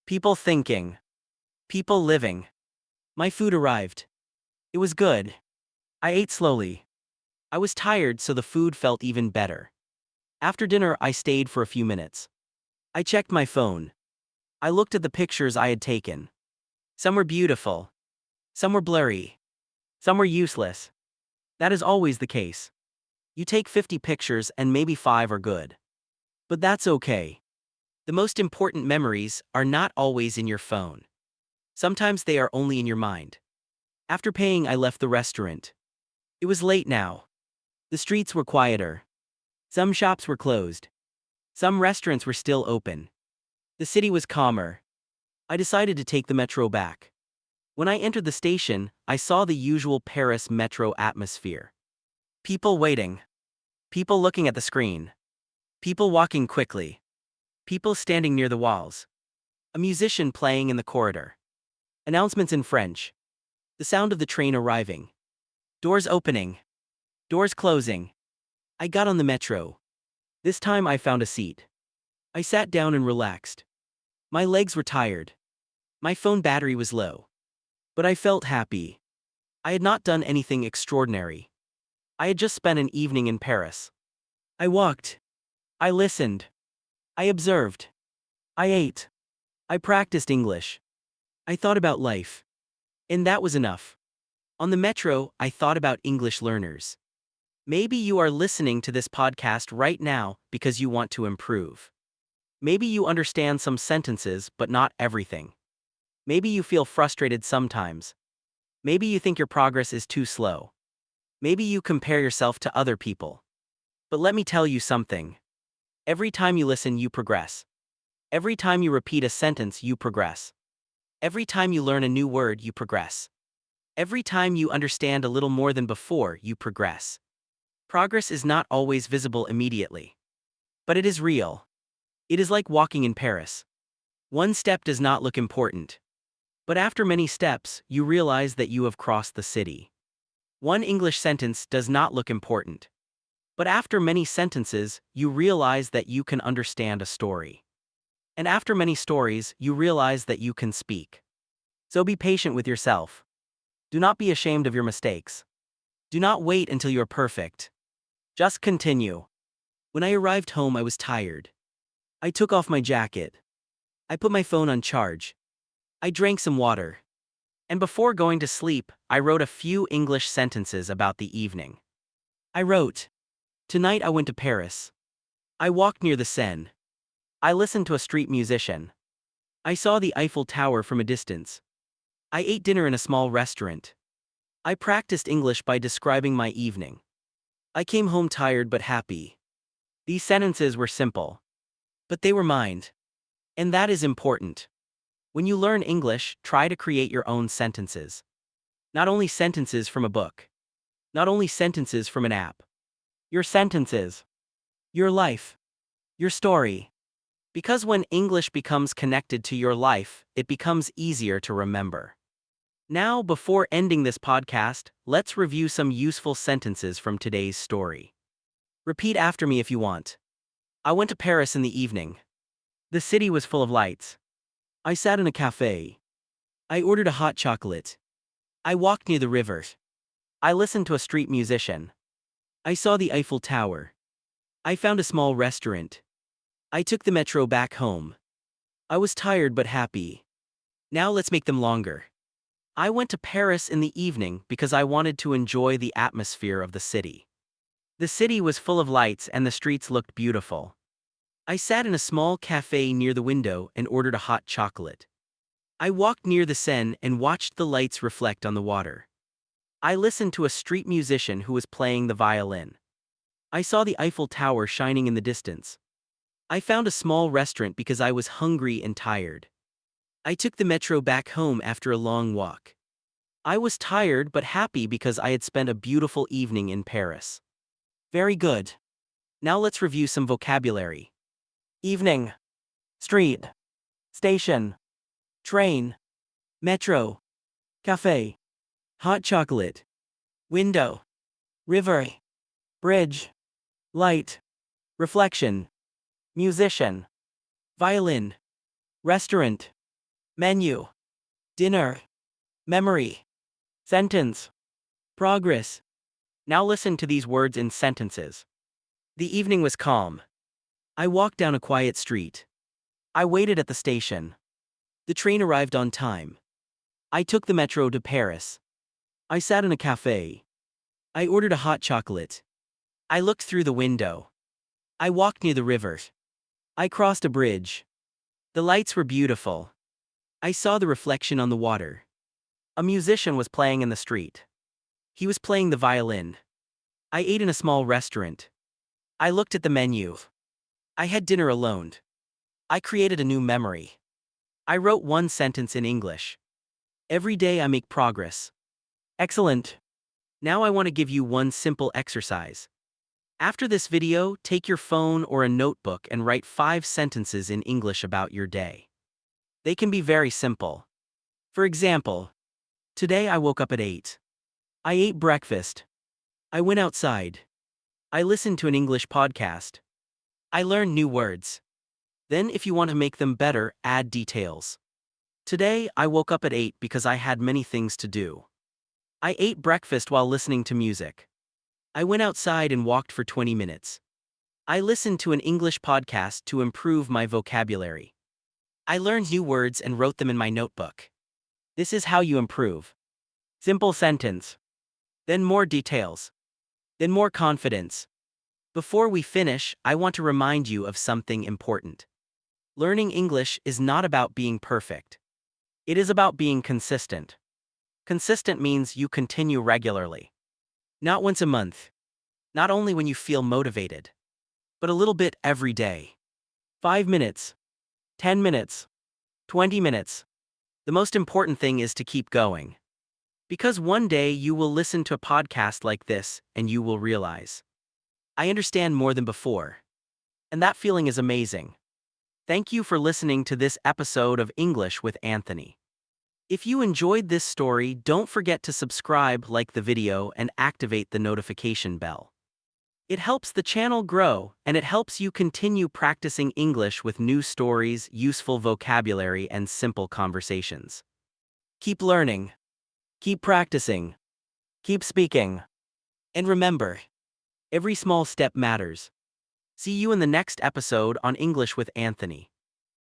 People thinking. People living. My food arrived. It was good. I ate slowly. I was tired, so the food felt even better. After dinner, I stayed for a few minutes. I checked my phone. I looked at the pictures I had taken. Some were beautiful. Some were blurry. Some were useless. That is always the case. You take 50 pictures and maybe 5 are good. But that's okay. The most important memories are not always in your phone. Sometimes they are only in your mind. After paying, I left the restaurant. It was late now. The streets were quieter. Some shops were closed. Some restaurants were still open. The city was calmer. I decided to take the metro back. When I entered the station, I saw the usual Paris metro atmosphere. People waiting. People looking at the screen. People walking quickly. People standing near the walls. A musician playing in the corridor. Announcements in French. The sound of the train arriving. Doors opening. Doors closing. I got on the metro. This time I found a seat. I sat down and relaxed. My legs were tired. My phone battery was low. But I felt happy. I had not done anything extraordinary. I had just spent an evening in Paris. I walked. I listened. I observed. I ate. I practiced English. I thought about life. And that was enough. On the metro, I thought about English learners. Maybe you are listening to this podcast right now because you want to improve. Maybe you understand some sentences but not everything. Maybe you feel frustrated sometimes. Maybe you think your progress is too slow. Maybe you compare yourself to other people. But let me tell you something. Every time you listen, you progress. Every time you repeat a sentence, you progress. Every time you learn a new word, you progress. Every time you understand a little more than before, you progress. Progress is not always visible immediately. But it is real. It is like walking in Paris. One step does not look important. But after many steps, you realize that you have crossed the city. One English sentence does not look important. But after many sentences, you realize that you can understand a story. And after many stories, you realize that you can speak. So be patient with yourself. Do not be ashamed of your mistakes. Do not wait until you're perfect. Just continue. When I arrived home, I was tired. I took off my jacket. I put my phone on charge. I drank some water. And before going to sleep, I wrote a few English sentences about the evening. I wrote, "Tonight I went to Paris. I walked near the Seine. I listened to a street musician. I saw the Eiffel Tower from a distance. I ate dinner in a small restaurant. I practiced English by describing my evening. I came home tired but happy." These sentences were simple. But they were mine. And that is important. When you learn English, try to create your own sentences. Not only sentences from a book. Not only sentences from an app. Your sentences. Your life. Your story. Because when English becomes connected to your life, it becomes easier to remember. Now, before ending this podcast, let's review some useful sentences from today's story. Repeat after me if you want. I went to Paris in the evening. The city was full of lights. I sat in a cafe. I ordered a hot chocolate. I walked near the river. I listened to a street musician. I saw the Eiffel Tower. I found a small restaurant. I took the metro back home. I was tired but happy. Now let's make them longer. I went to Paris in the evening because I wanted to enjoy the atmosphere of the city. The city was full of lights and the streets looked beautiful. I sat in a small cafe near the window and ordered a hot chocolate. I walked near the Seine and watched the lights reflect on the water. I listened to a street musician who was playing the violin. I saw the Eiffel Tower shining in the distance. I found a small restaurant because I was hungry and tired. I took the metro back home after a long walk. I was tired but happy because I had spent a beautiful evening in Paris. Very good. Now let's review some vocabulary. Evening. Street. Station. Train. Metro. Cafe. Hot chocolate. Window. River. Bridge. Light. Reflection. Musician. Violin. Restaurant. Menu. Dinner. Memory. Sentence. Progress. Now listen to these words in sentences. The evening was calm. I walked down a quiet street. I waited at the station. The train arrived on time. I took the metro to Paris. I sat in a cafe. I ordered a hot chocolate. I looked through the window. I walked near the river. I crossed a bridge. The lights were beautiful. I saw the reflection on the water. A musician was playing in the street. He was playing the violin. I ate in a small restaurant. I looked at the menu. I had dinner alone. I created a new memory. I wrote one sentence in English. Every day I make progress. Excellent. Now I want to give you one simple exercise. After this video, take your phone or a notebook and write 5 sentences in English about your day. They can be very simple. For example, today I woke up at 8. I ate breakfast. I went outside. I listened to an English podcast. I learned new words. Then if you want to make them better, add details. Today I woke up at 8 because I had many things to do. I ate breakfast while listening to music. I went outside and walked for 20 minutes. I listened to an English podcast to improve my vocabulary. I learned new words and wrote them in my notebook. This is how you improve. Simple sentence. Then more details. Then more confidence. Before we finish, I want to remind you of something important. Learning English is not about being perfect. It is about being consistent. Consistent means you continue regularly. Not once a month. Not only when you feel motivated. But a little bit every day. 5 minutes. 10 minutes. 20 minutes. The most important thing is to keep going. Because one day you will listen to a podcast like this and you will realize, I understand more than before. And that feeling is amazing. Thank you for listening to this episode of English with Anthony. If you enjoyed this story, don't forget to subscribe, like the video, and activate the notification bell. It helps the channel grow, and it helps you continue practicing English with new stories, useful vocabulary, and simple conversations. Keep learning. Keep practicing. Keep speaking. And remember, every small step matters. See you in the next episode on English with Anthony.